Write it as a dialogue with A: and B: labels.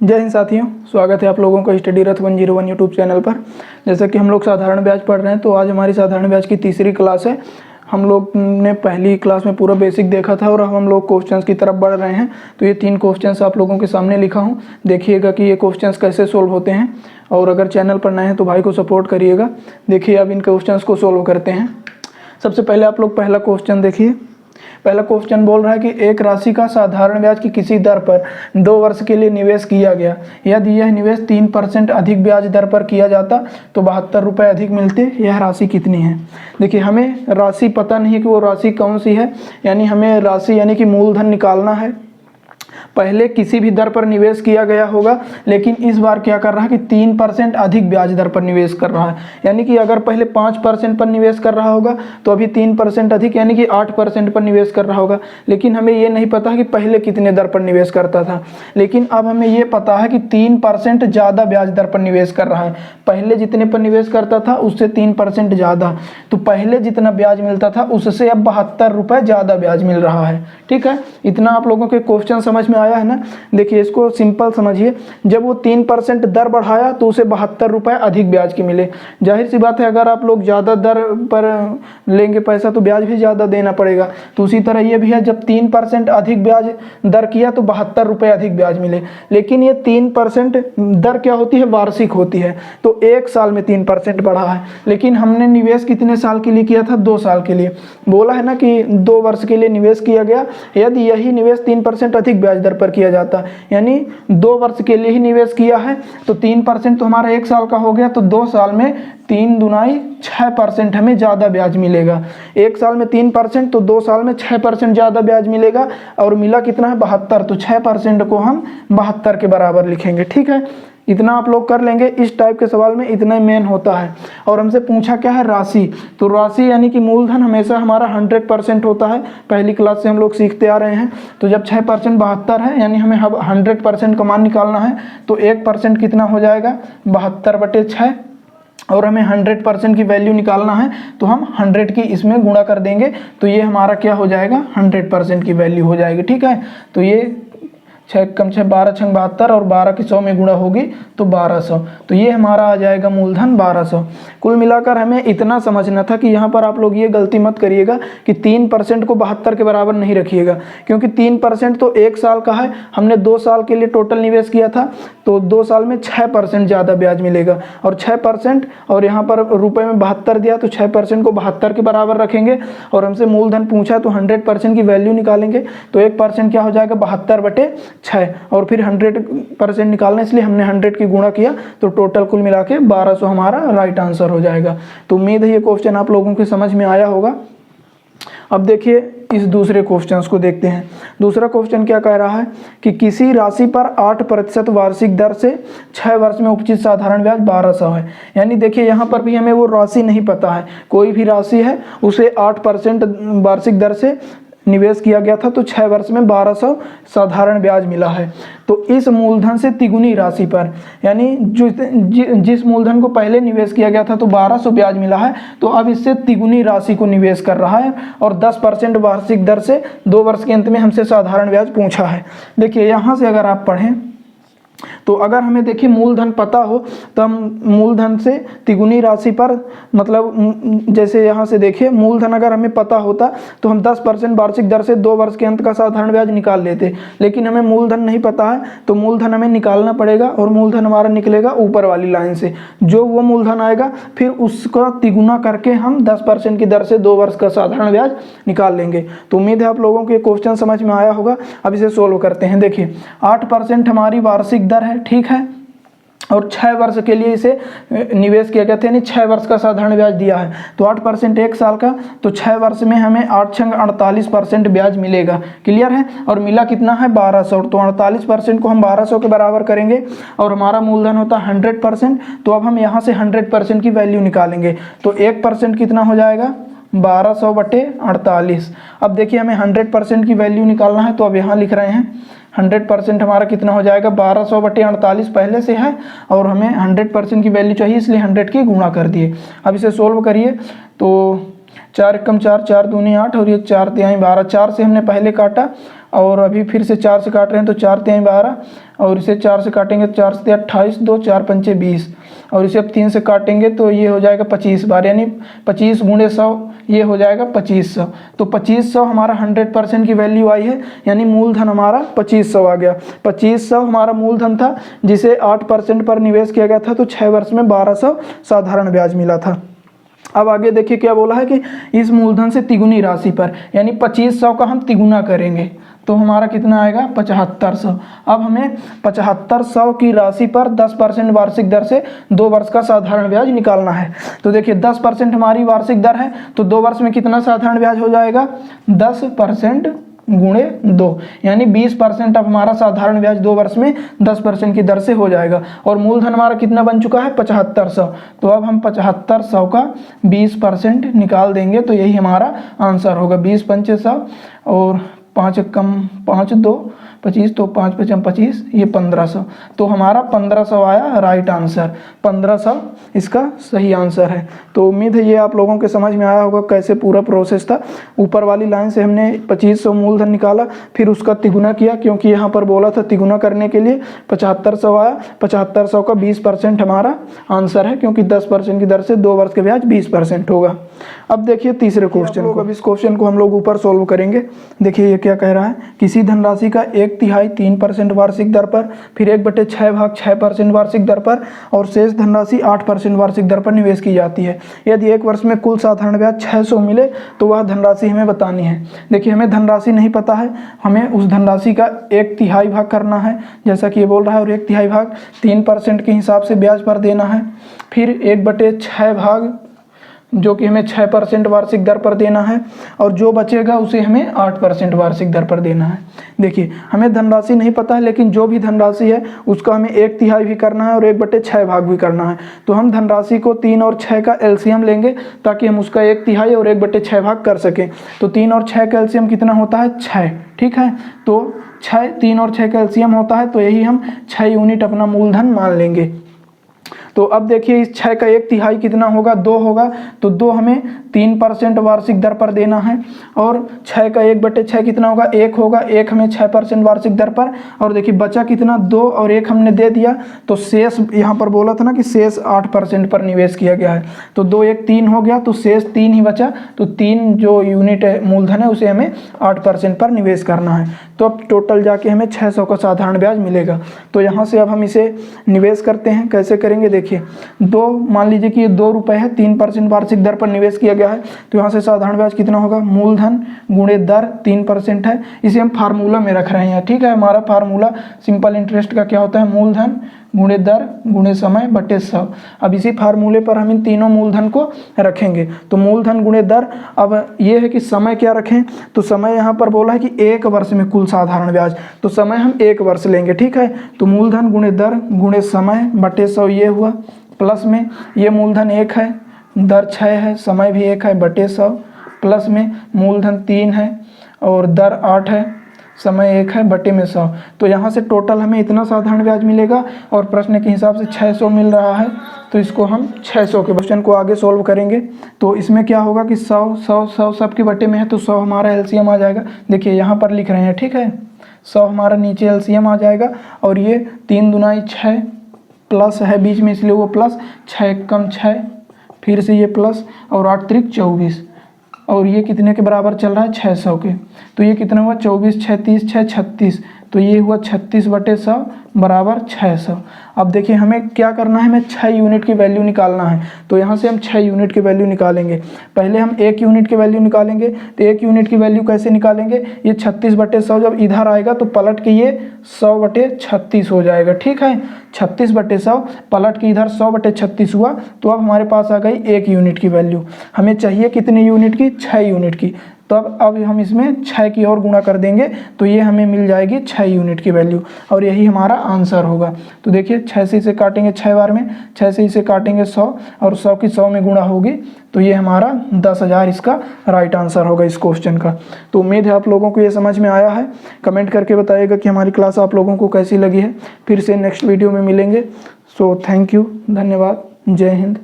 A: जय हिंद साथियों, स्वागत है आप लोगों का स्टडी रथ 101 यूट्यूब चैनल पर। जैसा कि हम लोग साधारण ब्याज पढ़ रहे हैं, तो आज हमारी साधारण ब्याज की तीसरी क्लास है। हम लोग ने पहली क्लास में पूरा बेसिक देखा था और अब हम लोग क्वेश्चंस की तरफ बढ़ रहे हैं। तो ये 3 क्वेश्चंस आप लोगों के सामने लिखा हूँ, देखिएगा कि ये क्वेश्चंस कैसे सोल्व होते हैं। और अगर चैनल पर नए हैं तो भाई को सपोर्ट करिएगा। देखिए अब इन क्वेश्चंस को सोल्व करते हैं। सबसे पहले आप लोग पहला क्वेश्चन देखिए। पहला क्वेश्चन बोल रहा है कि एक राशि का साधारण ब्याज की किसी दर पर 2 वर्ष के लिए निवेश किया गया। यदि यह निवेश 3% अधिक ब्याज दर पर किया जाता तो 72 रुपये अधिक मिलते। यह राशि कितनी है? देखिए, हमें राशि पता नहीं है कि वो राशि कौन सी है, यानी हमें राशि यानी कि मूलधन निकालना है। पहले किसी भी दर पर निवेश किया गया होगा, लेकिन इस बार क्या कर रहा है कि 3% अधिक ब्याज दर पर निवेश कर रहा है। यानी कि अगर पहले 5% पर निवेश कर रहा होगा तो अभी 3% अधिक यानी कि 8% पर निवेश कर रहा होगा। लेकिन हमें ये नहीं पता कि पहले कितने दर पर निवेश करता था। लेकिन अब हमें ये पता है कि 3% ज़्यादा ब्याज दर पर निवेश कर रहा है। पहले जितने पर निवेश करता था उससे 3% ज़्यादा, तो पहले जितना ब्याज मिलता था उससे अब 72 रुपये ज़्यादा ब्याज मिल रहा है। ठीक है, इतना आप लोगों के क्वेश्चन समझ में आया है ना। देखिए, इसको सिंपल समझिए। जब वो 3% दर बढ़ाया तो उसे 72 रुपये अधिक ब्याज की मिले। जाहिर सी बात है, अगर आप लोग ज़्यादा दर पर लेंगे पैसा तो ब्याज भी ज़्यादा देना पड़ेगा। तो उसी तरह ये भी है, जब 3% अधिक ब्याज दर किया तो 72 रुपये अधिक ब्याज मिले। लेकिन ये 3% दर क्या होती है? वार्षिक होती है। तो 1 साल में 3% बढ़ा है, लेकिन हमने निवेश कितने साल के लिए किया था? 2 साल के लिए। बोला है ना कि 2 वर्ष के लिए निवेश किया गया। यदि यही निवेश 3% अधिक ब्याज दर पर किया जाता, यानी 2 वर्ष के लिए ही निवेश किया है, तो 3% तो हमारा 1 साल का हो गया। तो 2 साल में 3 दूनाई 6% हमें ज़्यादा ब्याज मिलेगा। 1 साल में 3% तो 2 साल में 6% ज़्यादा ब्याज मिलेगा। और मिला कितना है? 72। तो 6% को हम 72 के बराबर लिखेंगे। ठीक है, इतना आप लोग कर लेंगे। इस टाइप के सवाल में इतना मेन होता है। और हमसे पूछा क्या है? राशि। तो राशि यानी कि मूलधन हमेशा हमारा 100% होता है। पहली क्लास से हम लोग सीखते आ रहे हैं। तो जब 6% 72 है, यानी हमें 100% का मान निकालना है। तो 1% कितना हो जाएगा? 72/6। और हमें 100% की वैल्यू निकालना है, तो हम 100 की इसमें गुणा कर देंगे। तो ये हमारा क्या हो जाएगा? 100% की वैल्यू हो जाएगी। ठीक है, तो ये 6 कम 6 12 6 72 और 12 की 100 में गुणा होगी तो 1200। तो ये हमारा आ जाएगा मूलधन 1200। कुल मिलाकर हमें इतना समझना था कि यहाँ पर आप लोग ये गलती मत करिएगा कि 3% को 72 के बराबर नहीं रखिएगा, क्योंकि 3% तो 1 साल का है। हमने 2 साल के लिए टोटल निवेश किया था, तो 2 साल में 6% ज़्यादा ब्याज मिलेगा। और 6% और यहाँ पर रुपये में 72 दिया, तो 6% को 72 के बराबर रखेंगे। और हमसे मूलधन पूछा तो 100% की वैल्यू निकालेंगे। तो 1% क्या हो जाएगा? 72/6। और फिर 100% निकालना, इसलिए हमने 100 की गुणा किया। तो टोटल कुल मिला के 1200 हमारा राइट आंसर हो जाएगा। तो उम्मीद है ये क्वेश्चन आप लोगों के समझ में आया होगा। अब देखिए इस दूसरे क्वेश्चन को देखते हैं। दूसरा क्वेश्चन क्या कह रहा है कि किसी राशि पर 8% वार्षिक दर से 6 वर्ष में उपजित साधारण ब्याज 1200 है। यानी देखिए, यहाँ पर भी हमें वो राशि नहीं पता है। कोई भी राशि है, उसे 8% वार्षिक दर से निवेश किया गया था, तो 6 वर्ष में 1200 साधारण ब्याज मिला है। तो इस मूलधन से तिगुनी राशि पर, यानी जिस मूलधन को पहले निवेश किया गया था तो 1200 ब्याज मिला है, तो अब इससे तिगुनी राशि को निवेश कर रहा है। और 10% वार्षिक दर से 2 वर्ष के अंत में हमसे साधारण ब्याज पूछा है। देखिए, यहाँ से अगर आप पढ़ें तो अगर हमें देखिए मूलधन पता हो तो हम मूलधन से तिगुनी राशि पर, मतलब जैसे यहाँ से देखिए, मूलधन अगर हमें पता होता तो हम 10% वार्षिक दर से 2 वर्ष के अंत का साधारण ब्याज निकाल लेते। लेकिन हमें मूलधन नहीं पता है, तो मूलधन हमें निकालना पड़ेगा। और मूलधन हमारा निकलेगा ऊपर वाली लाइन से। जो वो मूलधन आएगा फिर उसका तिगुना करके हम 10% की दर से 2 वर्ष का साधारण ब्याज निकाल लेंगे। तो उम्मीद है आप लोगों को ये क्वेश्चन समझ में आया होगा। अब इसे सोल्व करते हैं। देखिए, 8% हमारी वार्षिक दर है। ठीक है, और 6 वर्ष के लिए इसे निवेश किया गया था, यानी 6 वर्ष का साधारण ब्याज दिया है। तो 8% 1 साल का, तो 6 वर्ष में हमें 8 छंग 48% ब्याज मिलेगा। क्लियर है? और मिला कितना है? 1200। तो 48% को हम 1200 के बराबर करेंगे। और हमारा मूलधन होता है 100%। तो अब हम यहाँ से 100% की वैल्यू निकालेंगे। तो 1% कितना हो जाएगा? 1200/48। अब देखिए, हमें 100% की वैल्यू निकालना है, तो अब यहाँ लिख रहे हैं 100% हमारा कितना हो जाएगा? 1200/48 पहले से है, और हमें 100% की वैल्यू चाहिए, इसलिए 100 की गुणा कर दिए। अब इसे सोल्व करिए। तो 4 एकम 4, 4 दूनी 8 और ये 4 तिहाई 12। 4 से हमने पहले काटा और अभी फिर से 4 से काट रहे हैं तो 4 3 12, और इसे 4 से काटेंगे तो 4 से 28, 2 4 5 20, और इसे अब 3 से काटेंगे तो ये हो जाएगा 25 बार, यानी 25 गुणे 100 ये हो जाएगा 2500। तो 2500 हमारा 100% की वैल्यू आई है, यानी मूलधन हमारा 2500 आ गया। 2500 हमारा मूलधन था जिसे 8% पर निवेश किया गया था, तो 6 वर्ष में 1200 साधारण ब्याज मिला था। अब आगे देखिए क्या बोला है कि इस मूलधन से तिगुनी राशि पर, यानी 2500 का हम तिगुना करेंगे तो हमारा कितना आएगा 7500। अब हमें 7500 की राशि पर 10% वार्षिक दर से 2 वर्ष का साधारण ब्याज निकालना है। तो देखिए 10% हमारी वार्षिक दर है, तो 2 वर्ष में कितना साधारण ब्याज हो जाएगा 10% गुणे 2, यानी 20% अब हमारा साधारण ब्याज 2 वर्ष में 10% की दर से हो जाएगा। और मूलधन हमारा कितना बन चुका है 7500, तो अब हम 7500 का 20% निकाल देंगे तो यही हमारा आंसर होगा। 20 पंचे 100 और 5 कम 5 2 25, तो 5 5 25, ये 1500, तो हमारा 1500 आया राइट आंसर। 1500 इसका सही आंसर है। तो उम्मीद है ये आप लोगों के समझ में आया होगा कैसे पूरा प्रोसेस था। ऊपर वाली लाइन से हमने 2500 मूलधन निकाला, फिर उसका तिगुना किया, क्योंकि यहाँ पर बोला था तिगुना करने के लिए 7500 आया। 7500 का 20% हमारा आंसर है, क्योंकि 10% की दर से 2 वर्ष के ब्याज 20% होगा। अब देखिए तीसरे क्वेश्चन को। अब इस क्वेश्चन को हम लोग ऊपर सोल्व करेंगे। देखिए ये क्या कह रहा है, किसी धनराशि का 1/3 3% वार्षिक दर पर, फिर 1/6 भाग 6% वार्षिक दर पर, और शेष धनराशि 8% वार्षिक दर पर निवेश की जाती है। यदि 1 वर्ष में कुल साधारण ब्याज 600 मिले तो वह धनराशि हमें बतानी है। देखिए हमें धनराशि नहीं पता है, हमें उस धनराशि का 1/3 भाग करना है, जैसा कि ये बोल रहा है, और 1/3 भाग 3% के हिसाब से ब्याज पर देना है। फिर 1/6 भाग जो कि हमें 6% वार्षिक दर पर देना है, और जो बचेगा उसे हमें 8% वार्षिक दर पर देना है। देखिए हमें धनराशि नहीं पता है, लेकिन जो भी धनराशि है उसका हमें 1/3 भी करना है और 1/6 भाग भी करना है। तो हम धनराशि को 3 और 6 का एलसीएम लेंगे ताकि हम उसका 1/3 और 1/6 भाग कर सकें। तो 3 और 6 का एलसीएम कितना होता है 6, ठीक है। तो 3 और 6 का एलसीएम होता है, तो यही हम 6 यूनिट अपना मूलधन मान लेंगे। तो अब देखिए इस 6 का 1/3 कितना होगा 2 होगा, तो 2 हमें 3% वार्षिक दर पर देना है, और 6 का 1/6 कितना होगा 1 होगा, 1 हमें 6% वार्षिक दर पर, और देखिए बचा कितना 2 और 1 हमने दे दिया, तो शेष यहाँ पर बोला था ना कि शेष 8% पर निवेश किया गया है, तो 2 1 3 हो गया, तो शेष 3 ही बचा, तो 3 जो यूनिट मूलधन है उसे हमें 8% पर निवेश करना है। तो अब टोटल जाके हमें 600 का साधारण ब्याज मिलेगा। तो यहाँ से अब हम इसे निवेश करते हैं, कैसे करेंगे देखिए, 2 मान लीजिए कि ये 2 रुपये है, 3% वार्षिक दर पर निवेश किया गया है, तो यहाँ से साधारण ब्याज कितना होगा मूलधन गुणे दर 3% है, इसे हम फार्मूला में रख रहे हैं, ठीक है। हमारा फार्मूला सिंपल इंटरेस्ट का क्या होता है मूलधन गुणे दर गुणे समय बटे 100। अब इसी फार्मूले पर हम इन तीनों मूलधन को रखेंगे, तो मूलधन गुणे दर, अब ये है कि समय क्या रखें, तो समय यहाँ पर बोला है कि 1 वर्ष में कुल साधारण ब्याज, तो समय हम 1 वर्ष लेंगे, ठीक है। तो मूलधन गुणे दर गुणे समय बटे 100 ये हुआ, प्लस में ये मूलधन 1 है, दर 6 है, समय भी 1 है बटे 100, प्लस में मूलधन 3 है और दर 8 है, समय 1 है बटे में 100। तो यहाँ से टोटल हमें इतना साधारण ब्याज मिलेगा, और प्रश्न के हिसाब से 600 मिल रहा है, तो इसको हम 600 के क्वेश्चन को आगे सोल्व करेंगे। तो इसमें क्या होगा कि 100 100 100 सबके बटे में है, तो 100 हमारा एलसीएम आ जाएगा। देखिए यहाँ पर लिख रहे हैं, ठीक है, 100 हमारा नीचे एलसीएम आ जाएगा, और ये 3 दूनाई 6 प्लस है बीच में, इसलिए वो प्लस, 6 कम 6, फिर से ये प्लस, और 8 त्रिक 24, और ये कितने के बराबर चल रहा है 600 के, तो ये कितना हुआ 24 6 30 6 36, तो ये हुआ 36/100 बराबर 600। अब देखिए हमें क्या करना है, हमें 6 यूनिट की वैल्यू निकालना है, तो यहाँ से हम 6 यूनिट की वैल्यू निकालेंगे। पहले हम 1 यूनिट की वैल्यू निकालेंगे, तो 1 यूनिट की वैल्यू कैसे निकालेंगे, ये 36/100 जब इधर आएगा तो पलट के ये 100/36 हो जाएगा, ठीक है। 36/100 पलट के इधर 100/36 हुआ, तो अब हमारे पास आ गई 1 यूनिट की वैल्यू। हमें चाहिए कितने यूनिट की 6 यूनिट की, तो अब हम इसमें 6 की और गुणा कर देंगे, तो ये हमें मिल जाएगी 6 यूनिट की वैल्यू, और यही हमारा आंसर होगा। तो देखिए 6 से इसे काटेंगे 6 बार में, 6 से इसे काटेंगे 100, और 100 की 100 में गुणा होगी, तो ये हमारा 10,000 इसका राइट आंसर होगा इस क्वेश्चन का। तो उम्मीद है आप लोगों को ये समझ में आया है। कमेंट करके बताइएगा कि हमारी क्लास आप लोगों को कैसी लगी है। फिर से नेक्स्ट वीडियो में मिलेंगे। सो थैंक यू, धन्यवाद, जय हिंद।